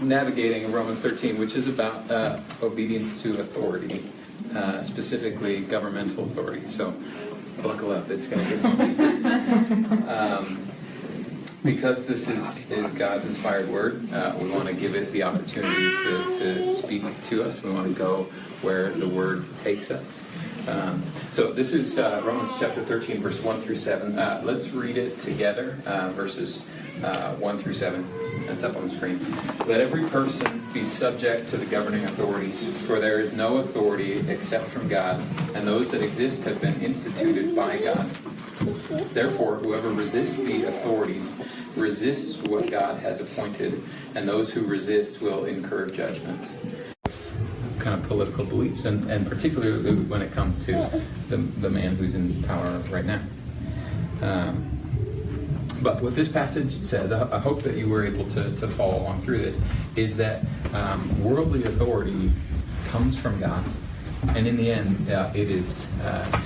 navigating Romans 13, which is about obedience to authority, specifically governmental authority. So buckle up, it's going to get bumpy. Because this is God's inspired word, we want to give it the opportunity to speak to us. We want to go where the word takes us. So this is Romans chapter 13, verse 1 through 7. Let's read it together, verses 1 through 7. It's up on the screen. Let every person be subject to the governing authorities, for there is no authority except from God, and those that exist have been instituted by God. Therefore, whoever resists the authorities resists what God has appointed, and those who resist will incur judgment. Kind of political beliefs, and particularly when it comes to the man who's in power right now. But what this passage says, I hope that you were able to follow along through this, is that worldly authority comes from God, and in the end, it is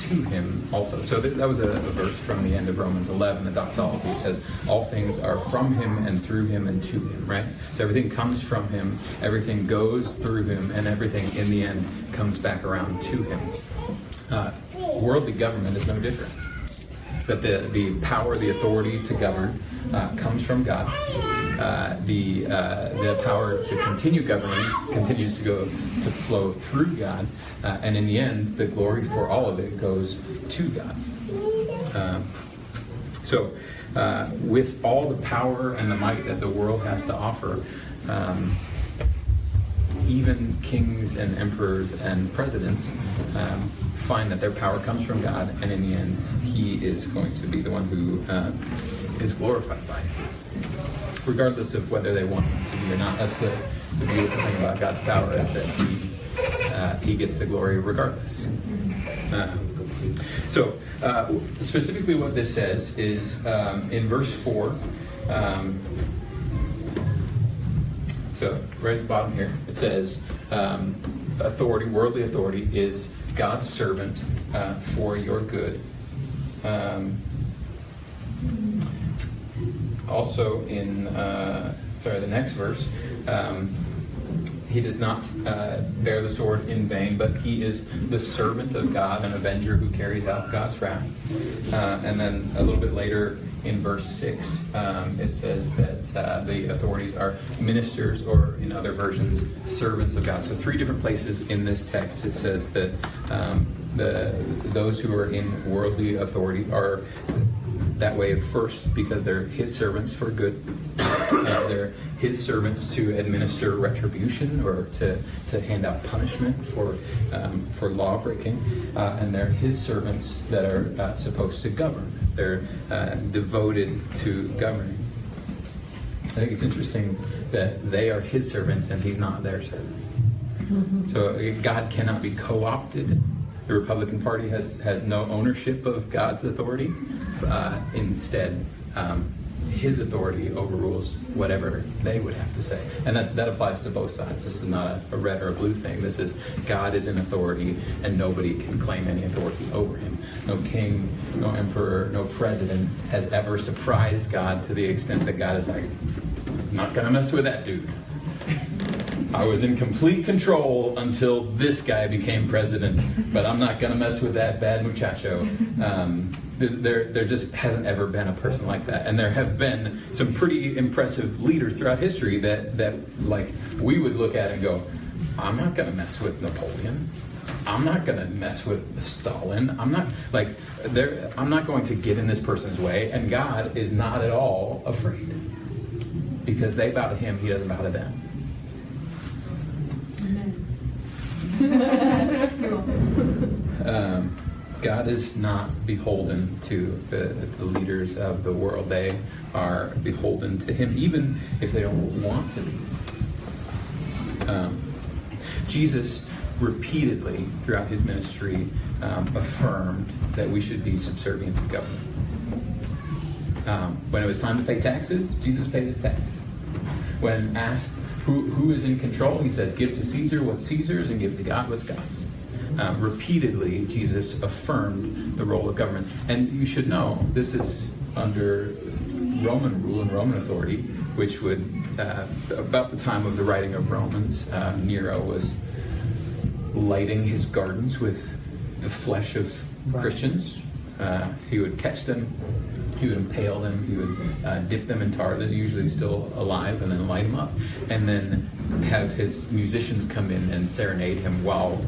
to Him also. So that was a verse from the end of Romans 11, the doxology. It says, all things are from Him and through Him and to Him, right? So everything comes from Him, everything goes through Him, and everything in the end comes back around to Him. Worldly government is no different. That the power, the authority to govern comes from God. The power to continue governing continues to flow through God, and in the end, the glory for all of it goes to God. So, with all the power and the might that the world has to offer, even kings and emperors and presidents find that their power comes from God, and in the end, He is going to be the one who is glorified by it, regardless of whether they want Him to be or not. That's the beautiful thing about God's power, is that He gets the glory regardless. So, specifically what this says is in verse 4, so right at the bottom here, it says authority, worldly authority, is God's servant for your good. Also in, the next verse, He does not bear the sword in vain, but He is the servant of God, an avenger who carries out God's wrath. And then a little bit later in verse 6, it says that the authorities are ministers, or in other versions, servants of God. So 3 different places in this text it says that those who are in worldly authority are that way first because they're His servants for good. They're His servants to administer retribution or to hand out punishment for law breaking, and they're His servants that are supposed to govern. They're devoted to governing. I think it's interesting that they are His servants and He's not their servant. Mm-hmm. So God cannot be co-opted. The Republican Party has no ownership of God's authority. Instead, His authority overrules whatever they would have to say. And that applies to both sides. This is not a red or a blue thing. This is God is in authority, and nobody can claim any authority over Him. No king, no emperor, no president has ever surprised God to the extent that God is like, I'm not going to mess with that dude. I was in complete control until this guy became president, but I'm not going to mess with that bad muchacho. There just hasn't ever been a person like that. And there have been some pretty impressive leaders throughout history that like we would look at and go, I'm not going to mess with Napoleon. I'm not going to mess with Stalin. I'm not going to get in this person's way. And God is not at all afraid, because they bow to Him, He doesn't bow to them. God is not beholden to the leaders of the world. They are beholden to Him, even if they don't want to be. Jesus repeatedly throughout His ministry affirmed that we should be subservient to government. When it was time to pay taxes, Jesus paid His taxes. When asked who is in control, He says, give to Caesar what's Caesar's and give to God what's God's. Repeatedly, Jesus affirmed the role of government. And you should know, this is under Roman rule and Roman authority, which would about the time of the writing of Romans, Nero was lighting his gardens with the flesh of Christians. He would catch them, he would impale them, he would dip them in tar, that usually still alive, and then light them up, and then have his musicians come in and serenade him while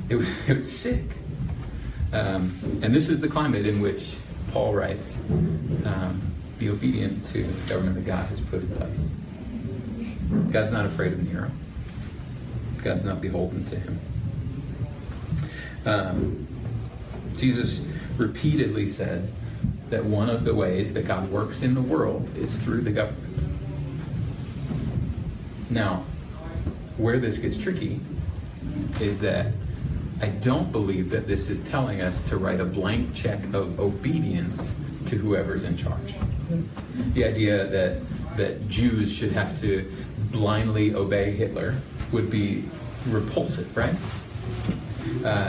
it was sick. And this is the climate in which Paul writes, be obedient to the government that God has put in place. God's not afraid of Nero. God's not beholden to him. Jesus repeatedly said that one of the ways that God works in the world is through the government. Now, where this gets tricky is that I don't believe that this is telling us to write a blank check of obedience to whoever's in charge. The idea that Jews should have to blindly obey Hitler would be repulsive, right?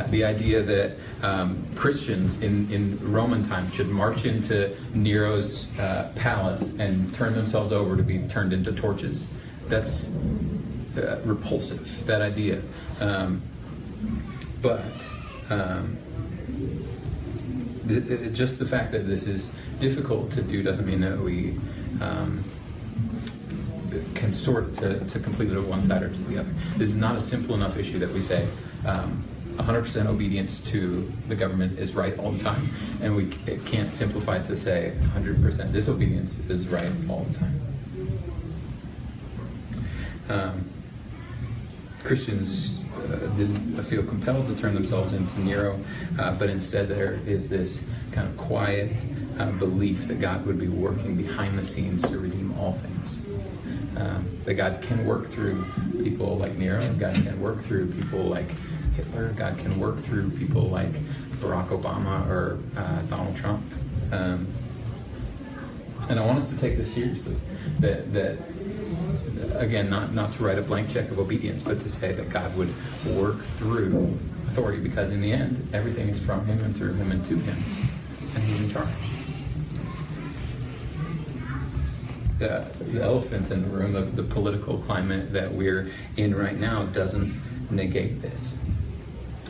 The idea that Christians in Roman times should march into Nero's palace and turn themselves over to be turned into torches. That's repulsive, that idea. Just the fact that this is difficult to do doesn't mean that we can sort to completely to one side or to the other. This is not a simple enough issue that we say 100% obedience to the government is right all the time, and we can't simplify it to say 100% disobedience is right all the time. Christians didn't feel compelled to turn themselves into Nero, but instead there is this kind of quiet belief that God would be working behind the scenes to redeem all things. That God can work through people like Nero, God can work through people like Hitler, God can work through people like Barack Obama or Donald Trump. And I want us to take this seriously, that again, not to write a blank check of obedience, but to say that God would work through authority, because in the end, everything is from him and through him and to him, and he's in charge. The elephant in the room, the political climate that we're in right now doesn't negate this.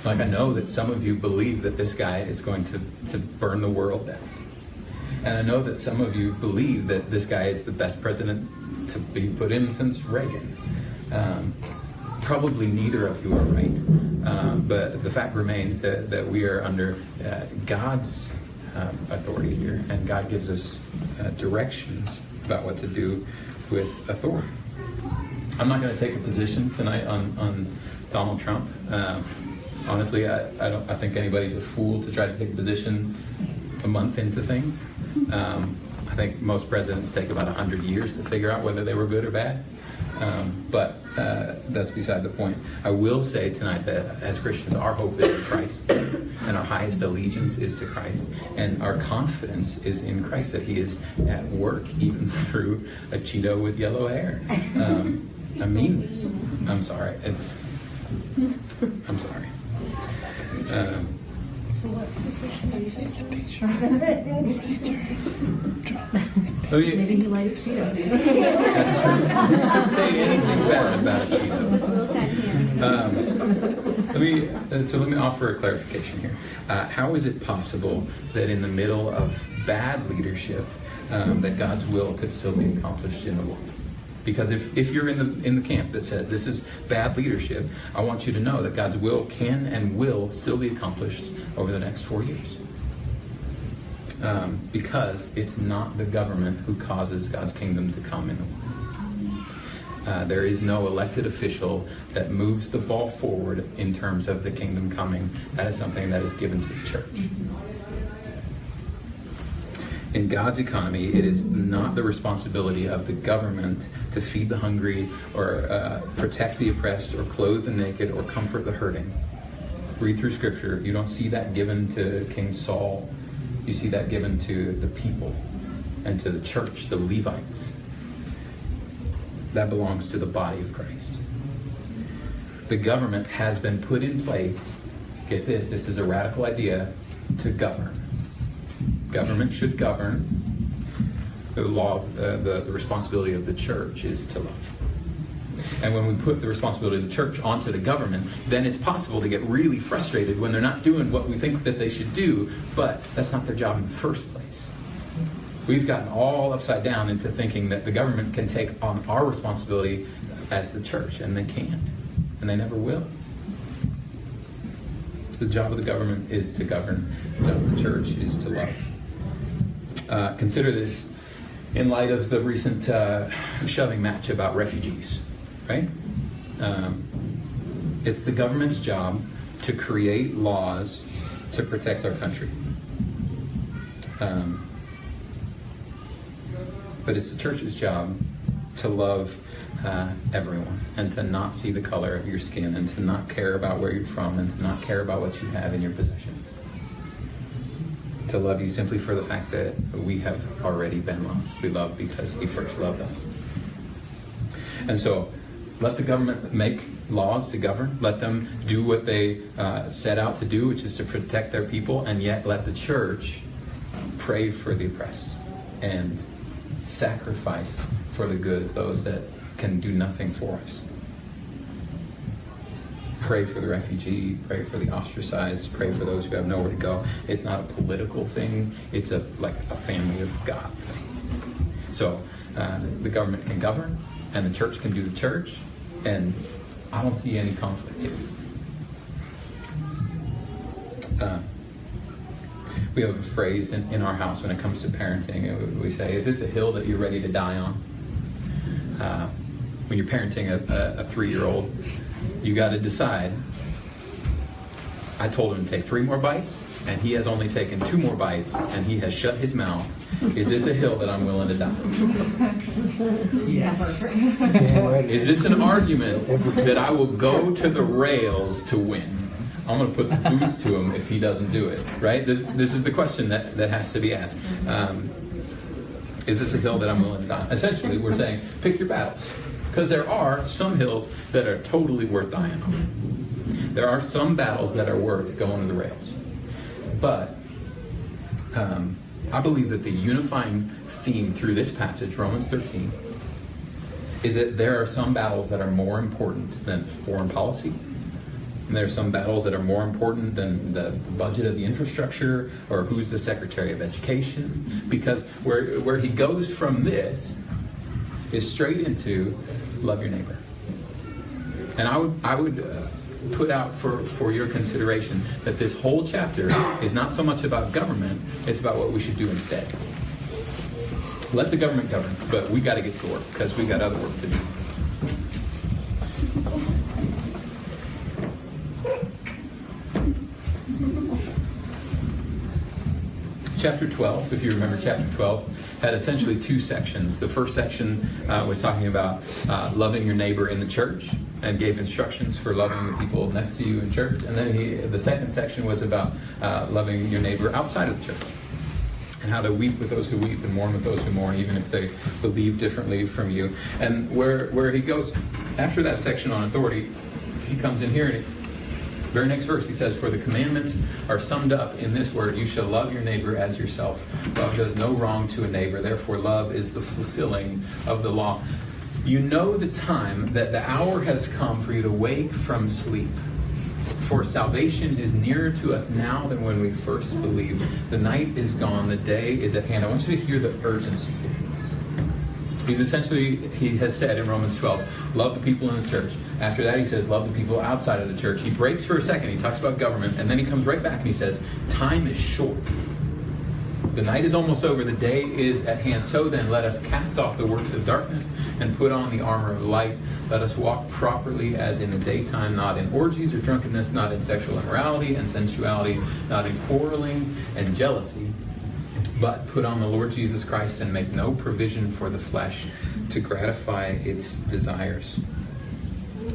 Like, I know that some of you believe that this guy is going to burn the world down. And I know that some of you believe that this guy is the best president to be put in since Reagan. Probably neither of you are right. But the fact remains that we are under God's authority here, and God gives us directions about what to do with authority. I'm not going to take a position tonight on Donald Trump. Honestly, I think anybody's a fool to try to take a position a month into things. I think most presidents take about 100 years to figure out whether they were good or bad. But that's beside the point. I will say tonight that as Christians, our hope is in Christ, and our highest allegiance is to Christ, and our confidence is in Christ, that he is at work even through a Cheeto with yellow hair. I mean this. I'm sorry. I'm sorry. Maybe he likes Cheetos. That's true. You could say anything bad about a Cheeto. Let me offer a clarification here. How is it possible that in the middle of bad leadership, that God's will could still be accomplished in the world? Because if you're in the camp that says this is bad leadership, I want you to know that God's will can and will still be accomplished over the next 4 years. Because it's not the government who causes God's kingdom to come in the world. There is no elected official that moves the ball forward in terms of the kingdom coming. That is something that is given to the church. In God's economy, it is not the responsibility of the government to feed the hungry or protect the oppressed or clothe the naked or comfort the hurting. Read through Scripture. You don't see that given to King Saul. You see that given to the people and to the church, the Levites. That belongs to the body of Christ. The government has been put in place, get this is a radical idea, to govern. Government should govern the responsibility of the church is to love. And when we put the responsibility of the church onto the government, then it's possible to get really frustrated when they're not doing what we think that they should do, but that's not their job in the first place. We've gotten all upside down into thinking that the government can take on our responsibility as the church, and they can't, and they never will. The job of the government is to govern. The job of the church is to love. Consider this in light of the recent shoving match about refugees, right? It's the government's job to create laws to protect our country. But it's the church's job to love everyone, and to not see the color of your skin, and to not care about where you're from, and to not care about what you have in your possession. To love you simply for the fact that we have already been loved. We love because he first loved us. And so, let the government make laws to govern. Let them do what they set out to do, which is to protect their people, and yet let the church pray for the oppressed and sacrifice for the good of those that can do nothing for us. Pray for the refugee, pray for the ostracized, pray for those who have nowhere to go. It's not a political thing, it's a family of God thing. So the government can govern, and the church can do the church, and I don't see any conflict here. We have a phrase in our house when it comes to parenting. We say, is this a hill that you're ready to die on? When you're parenting a 3-year-old, you got to decide. I told him to take 3 more bites, and he has only taken 2 more bites, and he has shut his mouth. Is this a hill that I'm willing to die on? Yes. Is this an argument that I will go to the rails to win? I'm going to put the boots to him if he doesn't do it, right? This is the question that has to be asked. Is this a hill that I'm willing to die on? Essentially, we're saying, pick your battles. Because there are some hills that are totally worth dying on. There are some battles that are worth going to the rails. But I believe that the unifying theme through this passage, Romans 13, is that there are some battles that are more important than foreign policy. And there are some battles that are more important than the budget of the infrastructure or who's the Secretary of Education. Because where he goes from this is straight into love your neighbor. And I would put out for your consideration that this whole chapter is not so much about government, it's about what we should do instead. Let the government govern, but we got to get to work because we got other work to do. Chapter 12, if you remember, chapter 12 had essentially 2 sections. The first section was talking about loving your neighbor in the church and gave instructions for loving the people next to you in church. And then the second section was about loving your neighbor outside of the church and how to weep with those who weep and mourn with those who mourn, even if they believe differently from you. And where he goes after that section on authority, he comes in here and very next verse, he says, for the commandments are summed up in this word, you shall love your neighbor as yourself. Love does no wrong to a neighbor. Therefore, love is the fulfilling of the law. You know the time that the hour has come for you to wake from sleep. For salvation is nearer to us now than when we first believed. The night is gone, the day is at hand. I want you to hear the urgency here. He has said in Romans 12, love the people in the church. After that, he says, love the people outside of the church. He breaks for a second. He talks about government. And then he comes right back and he says, time is short. The night is almost over. The day is at hand. So then, let us cast off the works of darkness and put on the armor of light. Let us walk properly as in the daytime, not in orgies or drunkenness, not in sexual immorality and sensuality, not in quarreling and jealousy, but put on the Lord Jesus Christ and make no provision for the flesh to gratify its desires.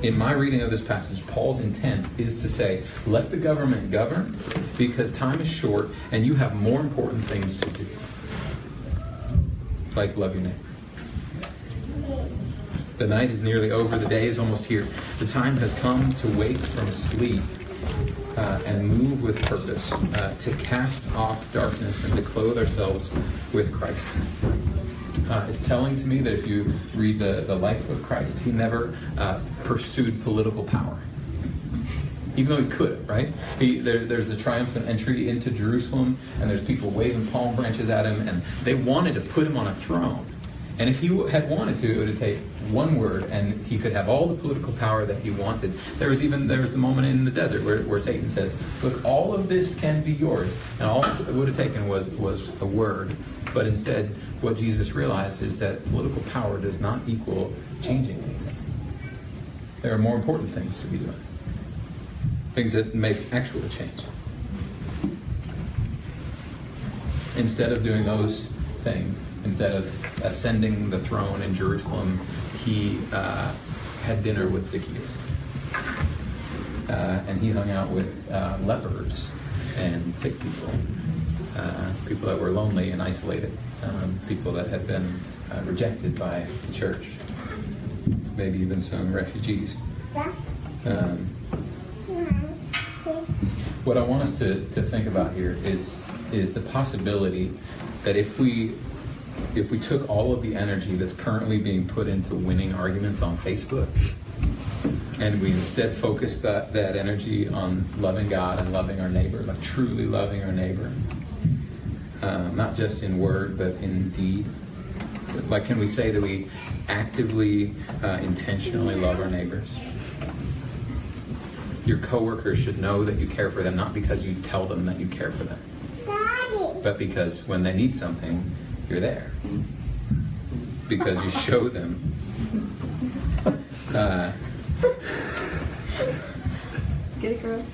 In my reading of this passage, Paul's intent is to say, let the government govern because time is short and you have more important things to do. Like love your neighbor. The night is nearly over. The day is almost here. The time has come to wake from sleep and move with purpose, to cast off darkness and to clothe ourselves with Christ. It's telling to me that if you read the life of Christ, he never pursued political power. Even though he could, right? There's the triumphant entry into Jerusalem, and there's people waving palm branches at him, and they wanted to put him on a throne. And if he had wanted to, it would take one word, and he could have all the political power that he wanted. There was a moment in the desert where Satan says, "Look, all of this can be yours," and all it would have taken was a word. But instead, what Jesus realized is that political power does not equal changing anything. There are more important things to be doing. Things that make actual change. Instead of doing those things, instead of ascending the throne in Jerusalem, he had dinner with Zacchaeus. And he hung out with lepers and sick people, people that were lonely and isolated, people that had been rejected by the church, maybe even some refugees. What I want us to think about here is the possibility that if we took all of the energy that's currently being put into winning arguments on Facebook, and we instead focused that energy on loving God and loving our neighbor, like truly loving our neighbor, not just in word but in deed. Like, can we say that we actively, intentionally love our neighbors? Your coworkers should know that you care for them, not because you tell them that you care for them, but because when they need something, you're there. Because you show them. Get it, girl.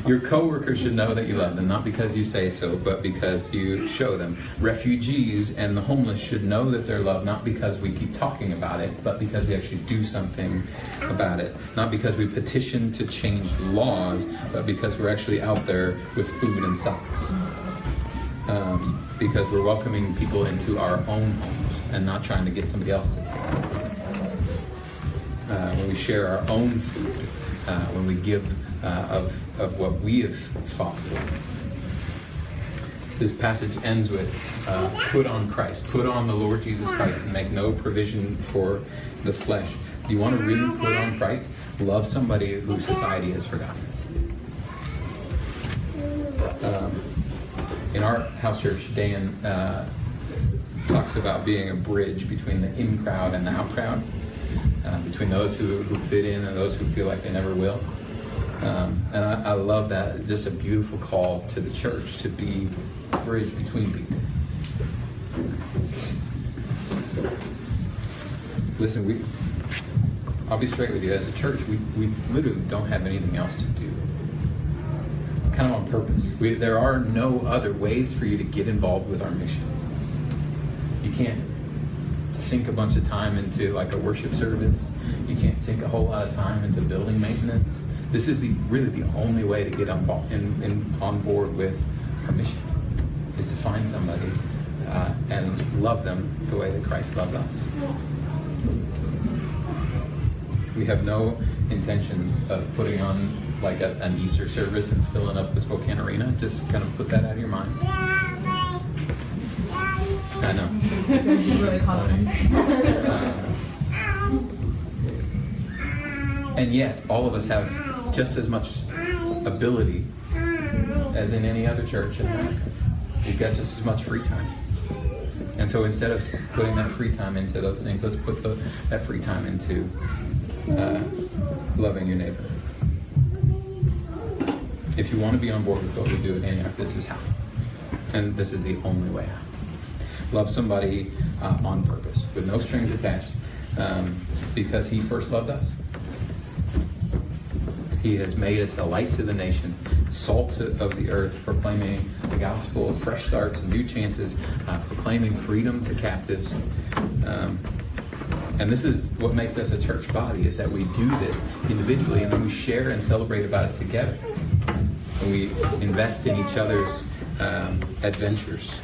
Your coworkers should know that you love them, not because you say so, but because you show them. Refugees and the homeless should know that they're loved, not because we keep talking about it, but because we actually do something about it. Not because we petition to change laws, but because we're actually out there with food and socks. Because we're welcoming people into our own homes and not trying to get somebody else to take them. When we share our own food, when we give of what we have fought for. This passage ends with, put on Christ. Put on the Lord Jesus Christ and make no provision for the flesh. Do you want to really put on Christ? Love somebody who society has forgotten. In our house church, Dan talks about being a bridge between the in crowd and the out crowd, between those who fit in and those who feel like they never will. And I love that. Just a beautiful call to the church to be a bridge between people. Listen, I'll be straight with you. As a church, we literally don't have anything else to do. Kind of on purpose. There are no other ways for you to get involved with our mission. You can't sink a bunch of time into like a worship service. You can't sink a whole lot of time into building maintenance. This is really the only way to get on board with our mission, is to find somebody and love them the way that Christ loved us. We have no intentions of putting on like an Easter service and filling up the Spokane Arena. Just kind of put that out of your mind. I know. Really common. And yet, all of us have just as much ability as in any other church in America. We've got just as much free time. And so instead of putting that free time into those things, let's put that free time into loving your neighbor. If you want to be on board with what we do at Antioch, this is how. And this is the only way out. Love somebody on purpose, with no strings attached, because he first loved us. He has made us a light to the nations, salt of the earth, proclaiming the gospel of fresh starts and new chances, proclaiming freedom to captives. And this is what makes us a church body, is that we do this individually and then we share and celebrate about it together. And we invest in each other's adventures.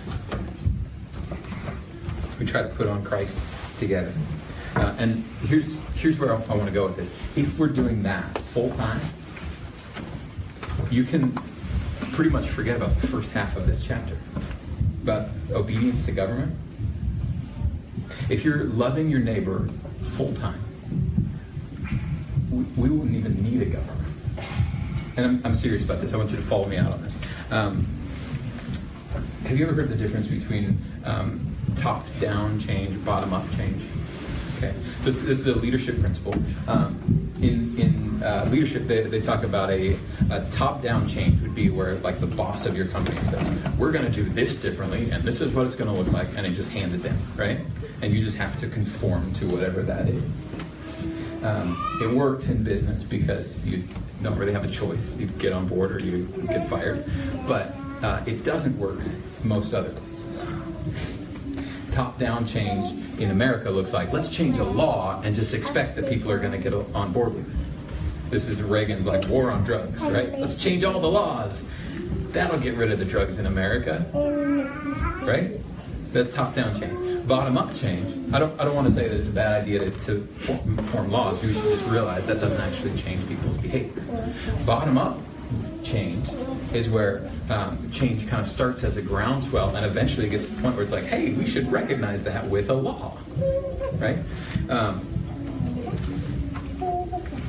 We try to put on Christ together. And here's where I want to go with this. If we're doing that full time, you can pretty much forget about the first half of this chapter, about obedience to government. If you're loving your neighbor full time, we wouldn't even need a government. And I'm serious about this. I want you to follow me out on this. Have you ever heard the difference between top-down change, bottom-up change? Okay, so this is a leadership principle. In leadership, they talk about a top-down change would be where, like, the boss of your company says, we're going to do this differently, and this is what it's going to look like, and it just hands it down, right? And you just have to conform to whatever that is. It works in business because you don't really have a choice. You get on board or you get fired. But it doesn't work most other places. Top-down change in America looks like, let's change a law and just expect that people are going to get on board with it. This is Reagan's like war on drugs, right? Let's change all the laws. That'll get rid of the drugs in America, right? The top-down change. Bottom-up change. I don't want to say that it's a bad idea to form laws. We should just realize that doesn't actually change people's behavior. Bottom-up change is where change kind of starts as a groundswell and eventually gets to the point where it's like, hey, we should recognize that with a law, right?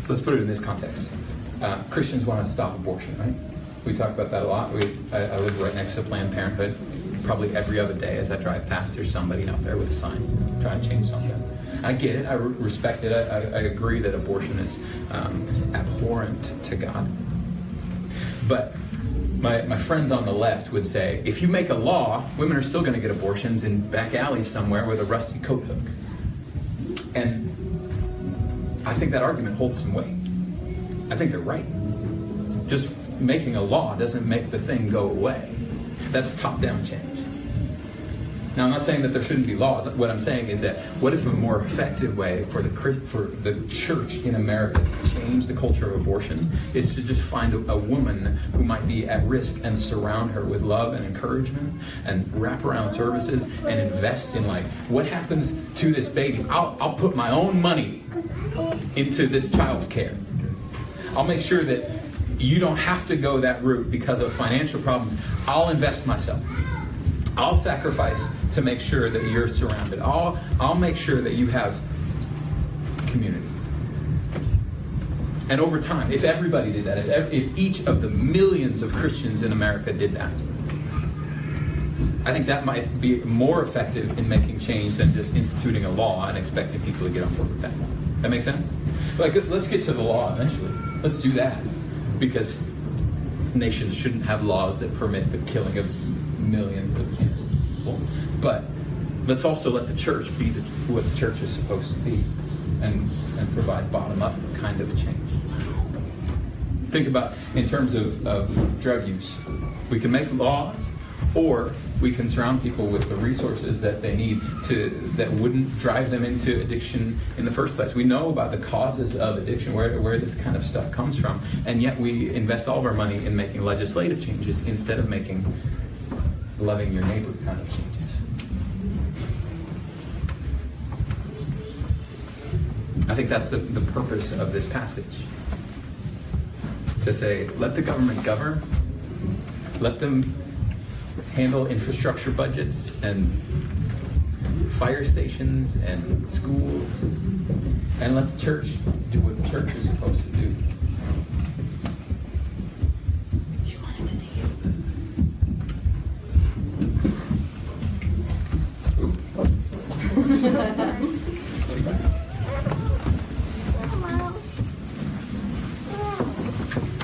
Let's put it in this context. Christians want to stop abortion, right? We talk about that a lot. I live right next to Planned Parenthood. Probably every other day as I drive past, there's somebody out there with a sign trying to change something. I get it. I respect it. I agree that abortion is abhorrent to God. But my friends on the left would say, if you make a law, women are still going to get abortions in back alleys somewhere with a rusty coat hook. And I think that argument holds some weight. I think they're right. Just making a law doesn't make the thing go away. That's top-down change. Now, I'm not saying that there shouldn't be laws. What I'm saying is that what if a more effective way for the church in America to change the culture of abortion is to just find a woman who might be at risk and surround her with love and encouragement and wraparound services and invest in, like, what happens to this baby? I'll put my own money into this child's care. I'll make sure that you don't have to go that route because of financial problems. I'll invest myself. I'll sacrifice to make sure that you're surrounded. I'll make sure that you have community. And over time, if everybody did that, if each of the millions of Christians in America did that, I think that might be more effective in making change than just instituting a law and expecting people to get on board with that. That makes sense? Like, let's get to the law eventually. Let's do that. Because nations shouldn't have laws that permit the killing of millions of innocent people. But let's also let the church be what the church is supposed to be and provide bottom-up kind of change. Think about in terms of drug use. We can make laws, or we can surround people with the resources that they need that wouldn't drive them into addiction in the first place. We know about the causes of addiction, where this kind of stuff comes from, and yet we invest all of our money in making legislative changes instead of making loving your neighbor kind of changes. I think that's the purpose of this passage. To say, let the government govern, let them handle infrastructure budgets and fire stations and schools, and let the church do what the church is supposed to do. She wanted to see you.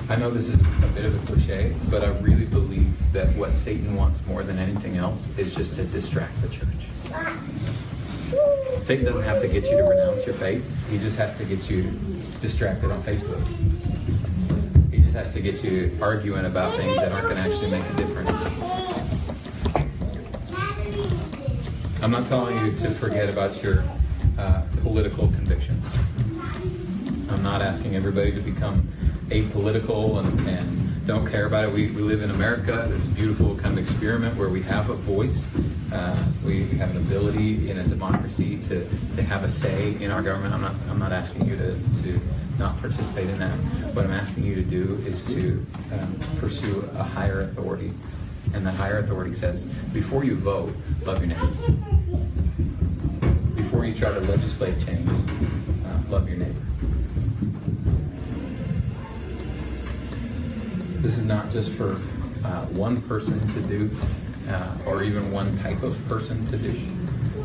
I know this is a bit of a cliche, but I really believe that what Satan wants more than anything else is just to distract the church. Satan doesn't have to get you to renounce your faith. He just has to get you distracted on Facebook. He just has to get you arguing about things that aren't going to actually make a difference. I'm not telling you to forget about your political convictions. I'm not asking everybody to become apolitical and don't care about it. We live in America, this beautiful kind of experiment where we have a voice We have an ability in a democracy to have a say in our government. I'm not asking you to not participate in that. What I'm asking you to do is to pursue a higher authority. And that higher authority says, before you vote, love your neighbor. Before you try to legislate change, love your neighbor. This is not just for one person to do, or even one type of person to do.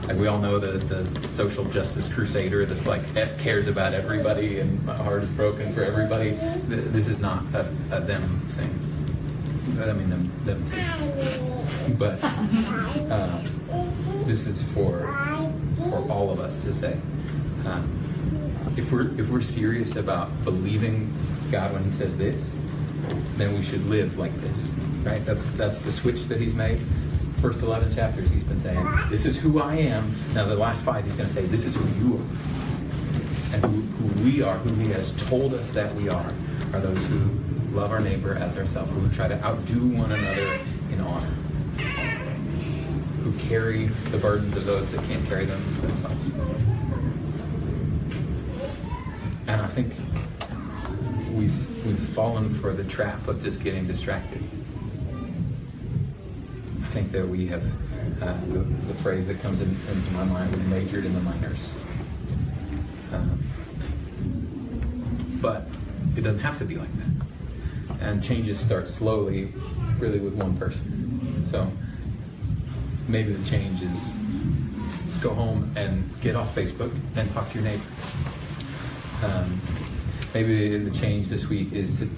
Like we all know the social justice crusader that's like cares about everybody and my heart is broken for everybody. This is not a them thing. I mean them too. But this is for all of us to say, if we're serious about believing God when He says this, then we should live like this, right? That's the switch that He's made. First 11 chapters, He's been saying, this is who I am. Now the last 5, He's going to say, this is who you are. And who we are, who He has told us that we are those who love our neighbor as ourselves, who try to outdo one another in honor, who carry the burdens of those that can't carry them themselves. And I think we've fallen for the trap of just getting distracted. I think that we have, the phrase that comes into my mind, we majored in the minors. But it doesn't have to be like that. And changes start slowly, really with one person. So maybe the change is go home and get off Facebook and talk to your neighbor. Maybe the change this week is to,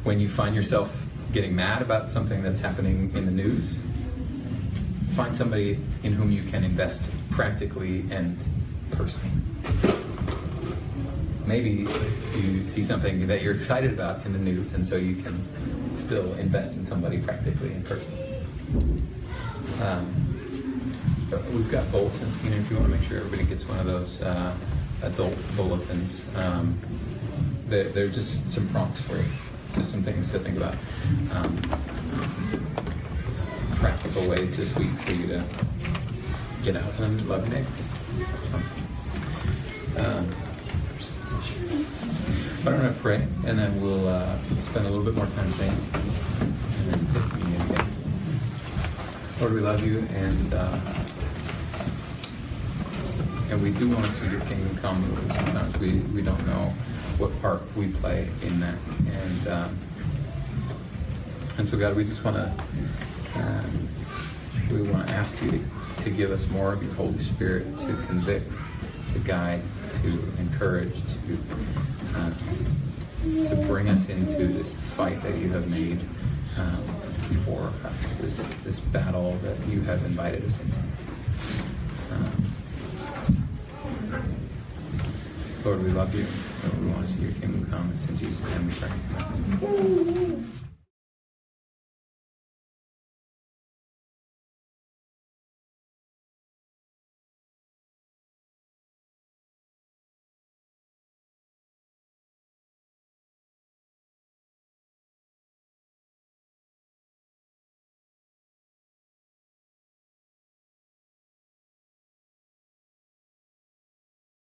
when you find yourself getting mad about something that's happening in the news, find somebody in whom you can invest practically and personally. Maybe you see something that you're excited about in the news, and so you can still invest in somebody practically and personally. We've got bulletins, Keenan, if you want to make sure everybody gets one of those adult bulletins. They're just some prompts for you, just some things to think about. Practical ways this week for you to get out and love your neighbor. Why don't I pray, and then we'll spend a little bit more time saying, and then take communion again. Lord, we love you, and we do want to see your kingdom come. Sometimes we don't know what part we play in that, and so God, we just want to ask you to give us more of your Holy Spirit to convict, to guide, to encourage, to bring us into this fight that you have made for us, this battle that you have invited us into. Lord, we love you. We want to see your kingdom come. It's in Jesus' name we pray.